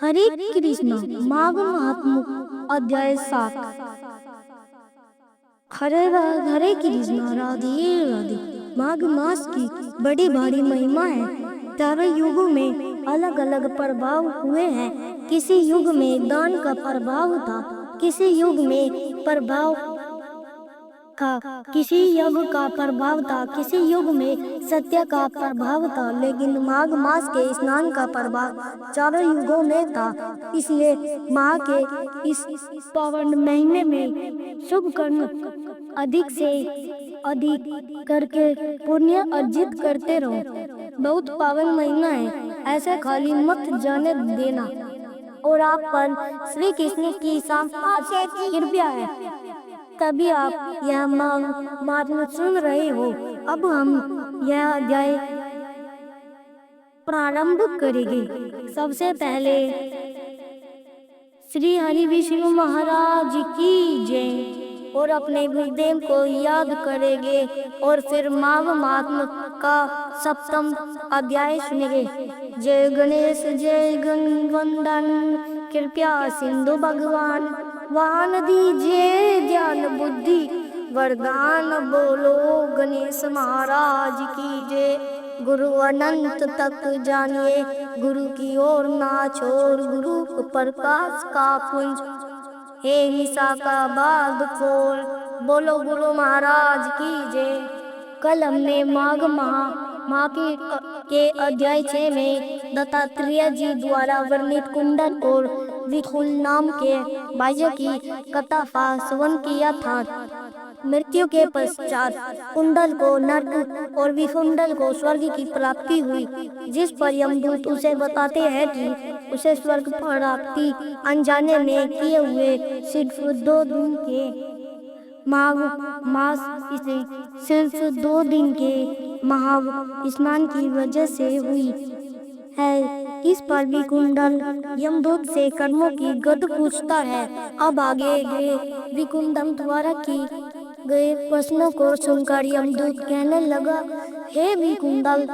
हरे कृष्ण माघ महात्म अध्याय 7। हरे कृष्ण राधे राधे। माघ मास की बड़ी भारी महिमा है। चारों युगों में अलग अलग प्रभाव हुए हैं। किसी युग में दान का प्रभाव था, किसी युग में प्रभाव किसी युग का प्रभाव था, किसी युग में सत्य का प्रभाव था, लेकिन माघ मास के स्नान का प्रभाव चारों युगों में था। इसलिए माह के इस पावन महीने में शुभ कर्म अधिक से अधिक करके पुण्य अर्जित करते रहो। बहुत पावन महीना है, ऐसे खाली मत जाने देना। और आप पर श्री कृष्ण की साक्षात कृपा है, तभी आप यह मार्ग सुन रहे हो। अब हम यह अध्याय प्रारंभ करेंगे। सबसे पहले श्री हरि विष्णु महाराज की जय और अपने गुरुदेव को याद करेंगे, और फिर माघ महात्म का सप्तम अध्याय सुनेंगे। जय गणेश जय गणवंदन, कृपया सिंधु भगवान वाहन दीजिए ज्ञान बुद्धि वरदान। बोलो गणेश महाराज की जय। गुरु अनंत तक जानिए, गुरु की ओर ना छोड़, गुरु प्रकाश का पुंज हे निशा का बाद खोल। बोलो गुरु महाराज की जय। कल हमने माघ माह के अध्याय 6 में दत्तात्रेय जी द्वारा वर्णित कुंडल और विकुल नाम के बाह्य की कथा का श्रवण किया था। मृत्यु के पश्चात कुंडल को नरक और विकुंडल को स्वर्ग की प्राप्ति हुई, जिस पर यमदूत उसे बताते हैं कि उसे स्वर्ग प्राप्ति अनजाने में किए हुए सिर्फ 2 दिन के माघ मास इसे सिर्फ 2 दिन के महा स्नान की वजह से हुई है। इस पर भी कुंडल यमदूत से कर्मों की गद पूछता है। अब आगे गए विकुंडल द्वारा की गए प्रश्नों को सुनकर यमदूत कहने लगा, हे विकुंडल,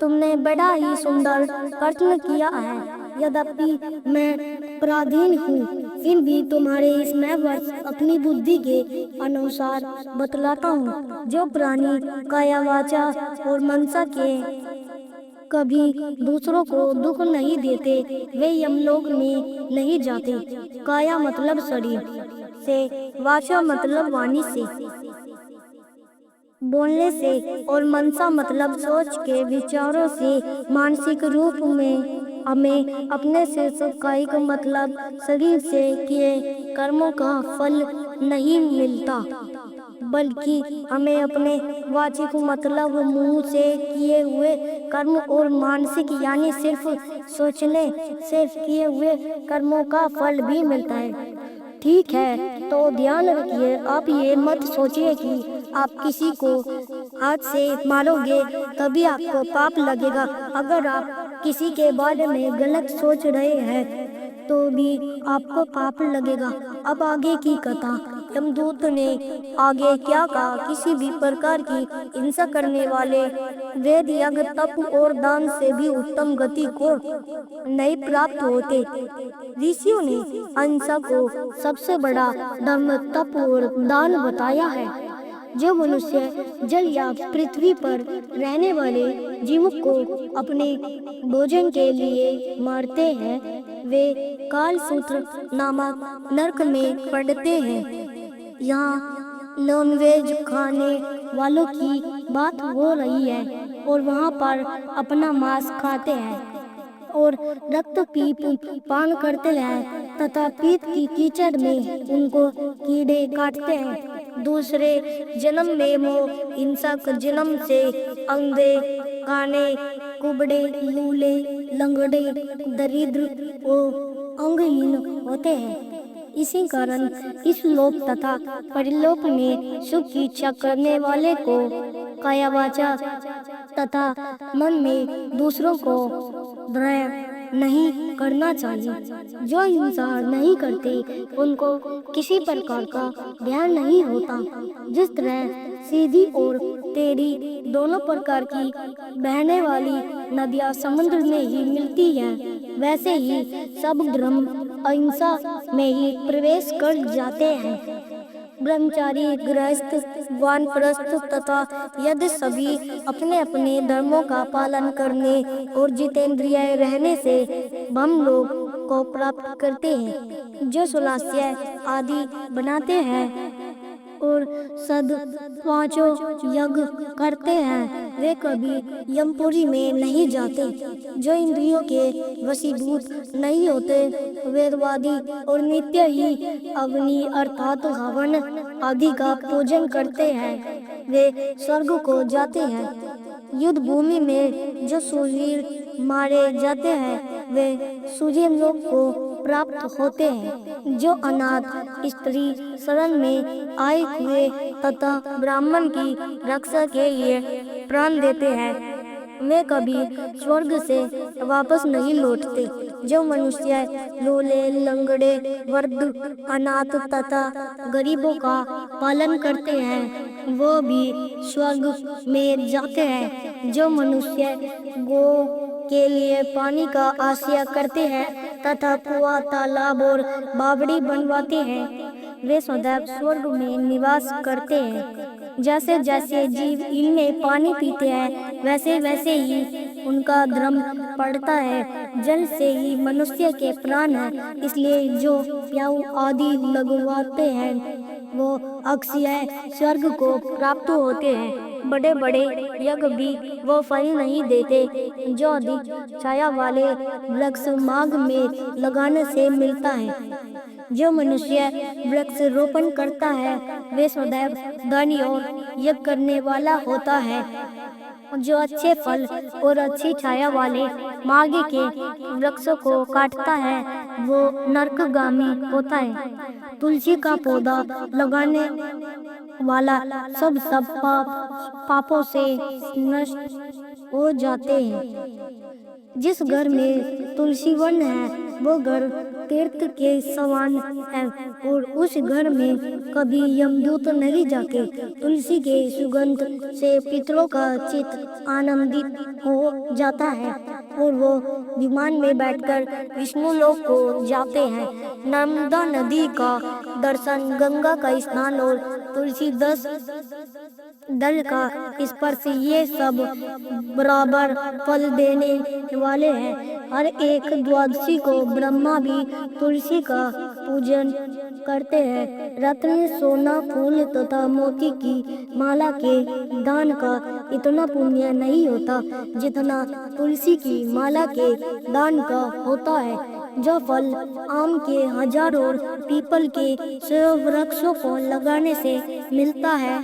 तुमने बड़ा ही सुंदर प्रश्न किया है। यद्यपि मैं पराधीन हूँ, फिर भी तुम्हारे इसमें वर्ष अपनी बुद्धि के अनुसार बतलाता हूँ। जो प्राणी काया वाचा और मनसा के कभी दूसरों को दुख नहीं देते, वे यमलोक में नहीं जाते। काया मतलब शरीर से, वाचा मतलब वाणी से, बोलने से, और मनसा मतलब सोच के विचारों से। मानसिक रूप में हमें अपने से कायिक मतलब शरीर से किए कर्मों का फल नहीं मिलता, बल्कि हमें अपने वाचिक मतलब मुंह से किए हुए कर्म और मानसिक यानी सिर्फ सोचने से किए हुए कर्मों का फल भी मिलता है। ठीक है, तो ध्यान रखिए, आप ये मत सोचिए कि आप किसी को हाथ से मारोगे तभी आपको पाप लगेगा। अगर आप किसी के बारे में गलत सोच रहे हैं तो भी आपको पाप लगेगा। अब आगे की कथा। यमदूत ने आगे क्या कहा, किसी भी प्रकार की हिंसा करने वाले वेद यज्ञ तप और दान से भी उत्तम गति को नहीं प्राप्त होते। ऋषियों ने अहिंसा को सबसे बड़ा धर्म तप और दान बताया है। जो मनुष्य जल या पृथ्वी पर रहने वाले जीवों को अपने भोजन के लिए मारते हैं, वे कालसूत्र नामक नरक में पड़ते हैं। यहाँ नॉनवेज खाने वालों की बात हो रही है, और वहाँ पर अपना मांस खाते हैं और रक्त पी पान करते हैं तथा पीत की कीचड़ में उनको कीड़े काटते हैं। दूसरे जन्म में वो हिंसक जन्म से अंधे, काने, कुबड़े, लूले, लंगड़े, दरिद्र और अंगहीन होते हैं। इसी कारण इस लोक तथा परलोक में सुख की इच्छा करने वाले को काया वाचा तथा मन में दूसरों को द्रोह नहीं करना चाहिए। जो हिंसा नहीं करते उनको किसी प्रकार का ध्यान नहीं होता। जिस तरह सीधी और टेढ़ी दोनों प्रकार की बहने वाली नदियाँ समुद्र में ही मिलती हैं, वैसे ही सब धर्म अहिंसा में ही प्रवेश कर जाते हैं। ब्रह्मचारी, गृहस्थ, वानप्रस्थ तथा यदि सभी अपने अपने धर्मों का पालन करने और जितेंद्रिय रहने से हम लोग को प्राप्त करते हैं। जो सुलास्य आदि बनाते हैं और सद पांचों यज्ञ करते हैं वे कभी यमपुरी में नहीं जाते। जो इंद्रियों के वशीभूत नहीं होते वेदवादी और नित्य ही अग्नि अर्थात हवन आदि का पूजन करते हैं वे स्वर्ग को जाते हैं। युद्ध भूमि में जो शूरवीर मारे जाते हैं वे सूर्य लोक को प्राप्त होते हैं। जो अनाथ स्त्री शरण में आए हुए तथा ब्राह्मण की रक्षा के लिए प्राण देते हैं वे कभी स्वर्ग से वापस नहीं लौटते। जो मनुष्य लोले, लंगड़े, वृद्ध, अनाथ तथा गरीबों का पालन करते हैं वो भी स्वर्ग में जाते हैं। जो मनुष्य गो के लिए पानी का आश्रय करते हैं तथा कुआं, तालाब और बावड़ी बनवाते हैं वे सदैव स्वर्ग में निवास करते हैं। जैसे जैसे जीव इनमें पानी पीते हैं वैसे वैसे ही उनका धर्म पड़ता है। जल से ही मनुष्य के प्राण हैं, इसलिए जो प्याऊ आदि लगवाते हैं वो अक्षय स्वर्ग को प्राप्त होते हैं। बड़े बड़े यज्ञ भी वो फल नहीं देते जो अधिक छाया वाले वृक्ष मार्ग में लगाने से मिलता है। जो मनुष्य वृक्ष रोपण करता है वे सदैव दानी और यज्ञ करने वाला होता है। जो अच्छे फल और अच्छी छाया वाले मार्ग के वृक्षों को काटता है वो नरकगामी होता है। तुलसी का पौधा लगाने वाला सब पापों से नष्ट हो जाते हैं। जिस घर में तुलसी वन है वो घर तीर्थ के समान है और उस घर में कभी यमदूत नहीं जाते। तुलसी के सुगंध से पितरों का चित्त आनंदित हो जाता है और वो विमान में बैठकर विष्णु लोक को जाते हैं। नर्मदा नदी का दर्शन, गंगा का स्नान और तुलसी 10 दल का स्पर्श ये सब बराबर फल देने वाले हैं। हर एक द्वादशी को ब्रह्मा भी तुलसी का पूजन करते हैं। रत्न, सोना, फूल तथा मोती की माला के दान का इतना पुण्य नहीं होता जितना तुलसी की माला के दान का होता है। जो फल आम के 1000 और पीपल के 100 वृक्षों को लगाने से मिलता है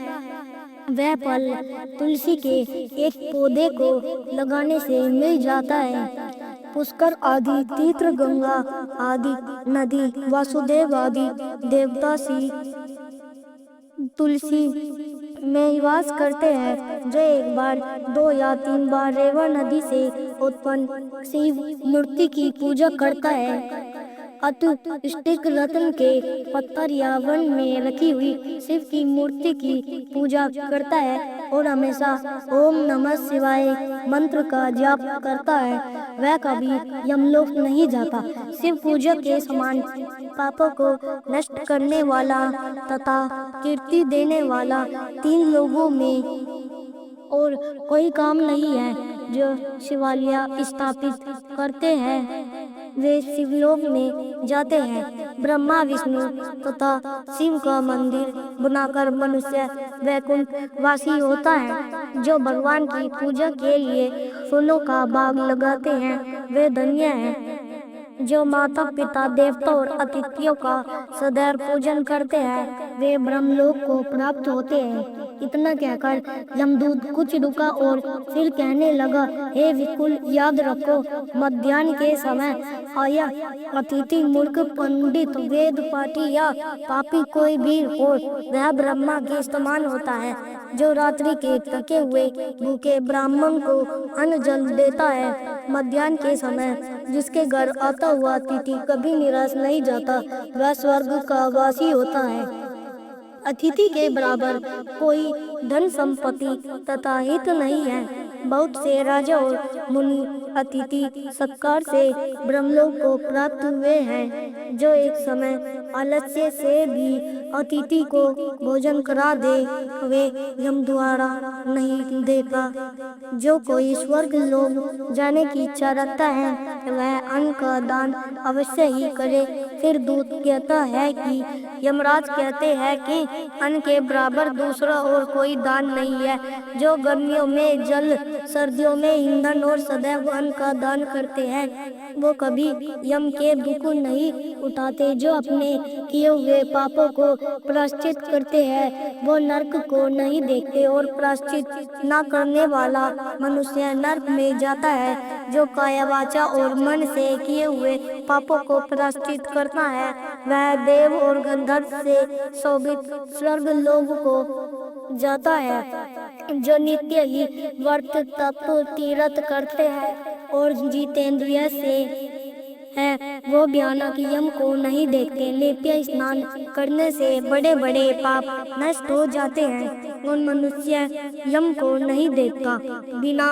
वह फल तुलसी के एक पौधे को लगाने से मिल जाता है। पुष्कर आदि तीर्थ, गंगा आदि नदी, वासुदेव आदि देवता सी तुलसी में निवास करते हैं। जो एक बार 2 या 3 बार रेवा नदी से उत्पन्न शिव मूर्ति की पूजा करता है अतुष्टिक रत्न के पत्थर या वन में रखी हुई शिव की मूर्ति की पूजा करता है और हमेशा ओम नमः शिवाय मंत्र का जाप करता है वह कभी यमलोक नहीं जाता। शिव पूजा के समान पापों को नष्ट करने वाला तथा कीर्ति देने वाला 3 लोगों में और कोई काम नहीं है। जो शिवालय स्थापित करते हैं वे शिवलोक में जाते हैं। ब्रह्मा, विष्णु तथा शिव का मंदिर बनाकर मनुष्य वैकुंठ वासी होता है। जो भगवान की पूजा के लिए फूलों का बाग लगाते हैं वे धन्य हैं। जो माता पिता, देवता और अतिथियों का सदैव पूजन करते हैं वे ब्रह्मलोक को प्राप्त होते हैं। इतना कहकर यमदूत कुछ रुका और फिर कहने लगा, हे विकुल, याद रखो मध्याह्न के समय आया अतिथि मूर्ख, पंडित, वेद पाठी या पापी कोई भी हो वह ब्रह्मा के समान होता है। जो रात्रि के थके हुए भूखे ब्राह्मण को अन्न जल देता है मध्याह्न के समय जिसके घर आता हुआ अतिथि कभी निराश नहीं जाता वह स्वर्ग का वासी होता है। अतिथि के बराबर कोई धन संपत्ति तथा हित नहीं है। बहुत से राजा और मुनि अतिथि सत्कार से ब्रह्मलोक को प्राप्त हुए हैं। जो एक समय आलस्य से भी अतिथि को भोजन करा दे वे यम द्वारा नहीं देता। जो कोई स्वर्ग लोक जाने की इच्छा रखता है वह अन्न का दान अवश्य ही करे। फिर दूत कहता है कि यमराज कहते हैं कि अन्न के बराबर दूसरा और कोई दान नहीं है। जो गर्मियों में जल, सर्दियों में ईंधन और सदैव अन्न का दान करते हैं वो कभी यम के दुख नहीं उठाते। जो अपने किए हुए पापों को प्रायश्चित करते हैं वो नरक को नहीं देखते और प्रायश्चित न करने वाला मनुष्य नरक में जाता है। जो काया वाचा और मन से किए हुए पापों को प्रायश्चित करता है वह देव और गंधर्व से शोभित स्वर्ग लोक को जाता है। जो नित्य ही व्रत तप तीर्थ करते हैं और जितेंद्रिय से है वो भयानक यम को नहीं देखते। नित्य स्नान करने से बड़े बड़े पाप नष्ट हो जाते हैं और मनुष्य यम को नहीं देखता। बिना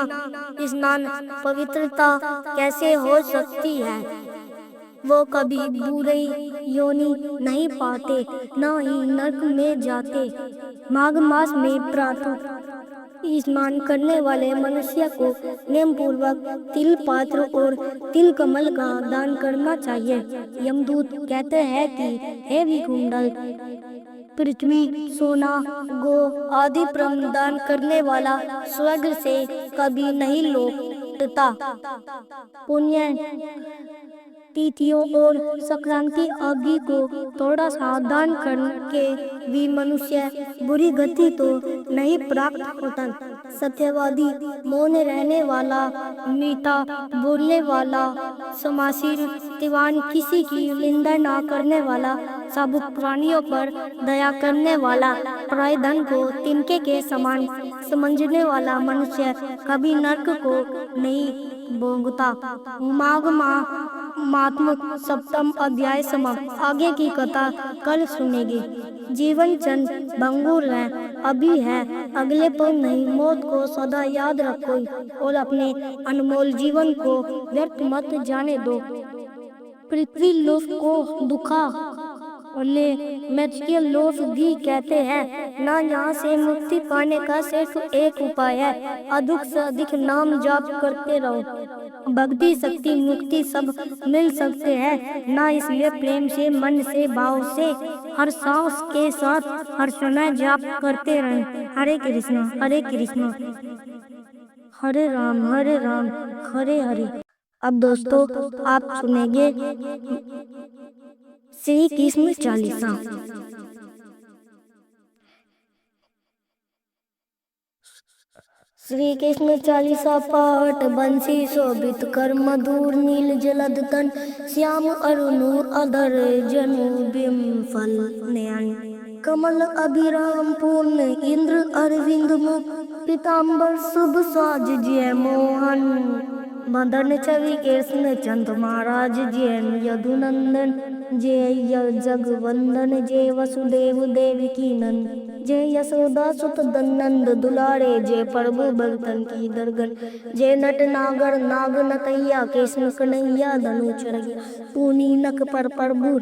स्नान पवित्रता कैसे हो सकती है। वो कभी बुरे योनि नहीं पाते न ही नरक में जाते। माघ मास में प्रातः स्नान करने वाले मनुष्य को नियम पूर्वक तिल पात्र और तिल कमल का दान करना चाहिए। यमदूत कहते हैं कि हे विकुंडल, पृथ्वी, सोना, गो आदि प्रदान करने वाला स्वर्ग से कभी नहीं लौटता। पुण्य तिथियों और संक्रांति आदि को थोड़ा सावधान करके भी मनुष्य बुरी गति तो नहीं प्राप्त होता। सत्यवादी, मौन रहने वाला, मीठा बोलने वाला, क्षमाशील, दीवान, किसी की निंदा ना करने वाला, सब प्राणियों पर दया करने वाला, पराये धन को तिनके के समान समझने वाला मनुष्य कभी नरक को नहीं भोगता। माघ मात्मक सप्तम अध्याय समाप्त। आगे की कथा कल सुनेंगे। जीवन चंद भंगुर है, अभी है, अगले पल नहीं। मौत को सदा याद रखो और अपने अनमोल जीवन को व्यर्थ मत जाने दो। पृथ्वी लोक को दुखा मैथिल लोक भी कहते हैं। ना यहाँ से मुक्ति पाने का सिर्फ एक उपाय है, अधिक से अधिक नाम जाप करते रहो। भक्ति, शक्ति, मुक्ति सब मिल सकते हैं ना, इसलिए प्रेम से, मन से, भाव से, हर सांस के साथ हर समय जाप करते रहें। हरे कृष्णा हरे कृष्णा हरे राम हरे हरे। अब दोस्तों आप सुनेंगे श्री कृष्ण चालीसा। श्री कृष्ण चालीसा पाठ। बंसी शोभित कर मधुर नील जलद तन, श्याम अरुण अधर जनु बिम्फल नयन, कमल अभिराम पूर्ण इंद्र अरविंद मुख, पीताम्बर शुभ साज जय मोहन, मदन छवि कृष्ण चंद महाराज जय यदुनंदन, जय जगवंदन, जय वसुदेव देवकी नंद, जय यशोदा सुत नंद दुलारे, जय प्रभु भक्तन की दरगन, जय नट नागर नाग नतैया, कृष्ण कन्हैया धनु चरगिया, पूनी नक पर प्रभु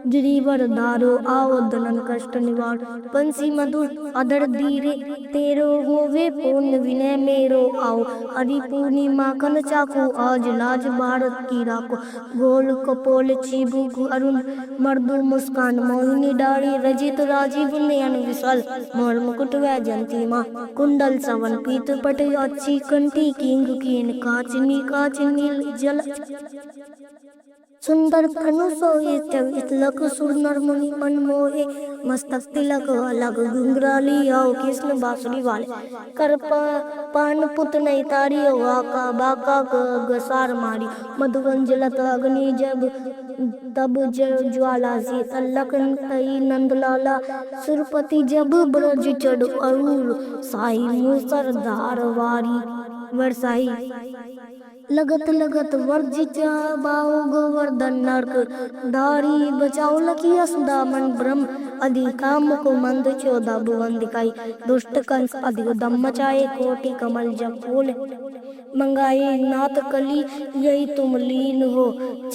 गिरिवर धारो, आओ दनन कष्ट निवार, बंसी मधुर अधर धीरे तेरो, होवे पूर्ण विनय मेरो आओ, हरि पूर्णिमा कन चाकू, आज लाज भारत की राखो, गोल कपोल चिबुक अरुण मर्दु मुस्कान, मोहिनी डारी रजित राजीव नयन विशाल, मोर मुकुट वैजंती माँ, कुंडल सवन पीत पट, अच्छी कंठी किंग कीन, काच नील जल, सुंदर धनुष लक सुर नर मुनि मन मोहे, मस्तक तिलक अलग घुंघराली, आओ कृष्ण बांसुरी वाले, कर पान पुत नहीं तारी, वाका बाका गसार मारी, मधुवन जलत अग्नि जब तब ज्वाला, शीतल लखन तई नंदलाला, सुरपति जब ब्रज चढ़ अरूर, साई मूसर धार वारी वर्षाई, लगत लगत वर्जित बाहु गोवर्धन, नरक धारी बचाओ लखिया सुदामन, ब्रह्म अधिका मुकुमंद 14 भुवन दिखाई, दुष्ट कंस अधिक दम मचाए, कोटि कमल जब फूल मंगाई, नाथ कली यही तुम लीन हो,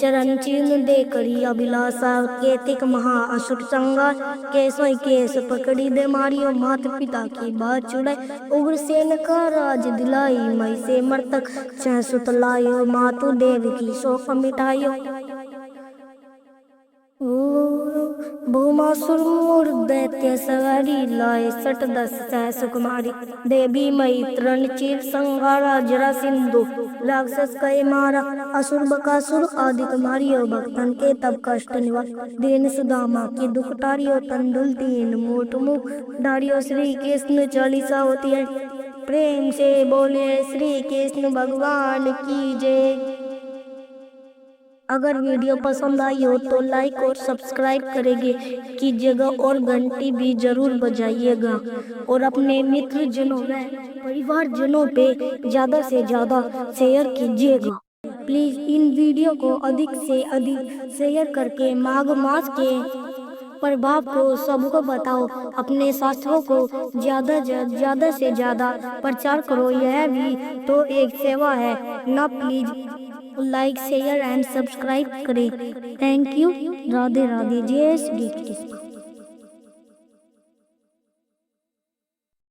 चरण चिन्ह दे करी अभिलाषा, केतिक महा असुर संगा, केसों केस पकड़ी दे मारियो, मात पिता की बात छुड़ाई, उग्रसेन का राज दिलाई, मई से मर्तक छह सुत लायो, मातु देव की शोक मिटायो। भूमासुर मूर दैत्य सवारी लाए, सठ दस सहस कुमारी, देवी मई तृण चीर संहारा, जरा सिंधु राक्षस कई मारा, असुर बकासुर आदि मारियो, भक्तन के तब कष्ट निवार, दीन सुदामा की दुख टारियो, तंदुल दीन मूठ मुख डारियो, श्री कृष्ण चालीसा होती है, प्रेम से बोले श्री कृष्ण भगवान की जय। अगर वीडियो पसंद आई हो तो लाइक और सब्सक्राइब करेंगे कीजिएगा और घंटी भी जरूर बजाइएगा और अपने मित्र जनों में परिवार जनों पे ज़्यादा से ज़्यादा शेयर कीजिएगा। प्लीज़ इन वीडियो को अधिक से अधिक शेयर करके माघ मास के प्रभाव को सबको बताओ, अपने शास्त्रों को ज़्यादा से ज़्यादा प्रचार करो, यह भी तो एक सेवा है ना। Please like share and subscribe करें। Thank you. राधे राधे। जय श्री कृष्ण।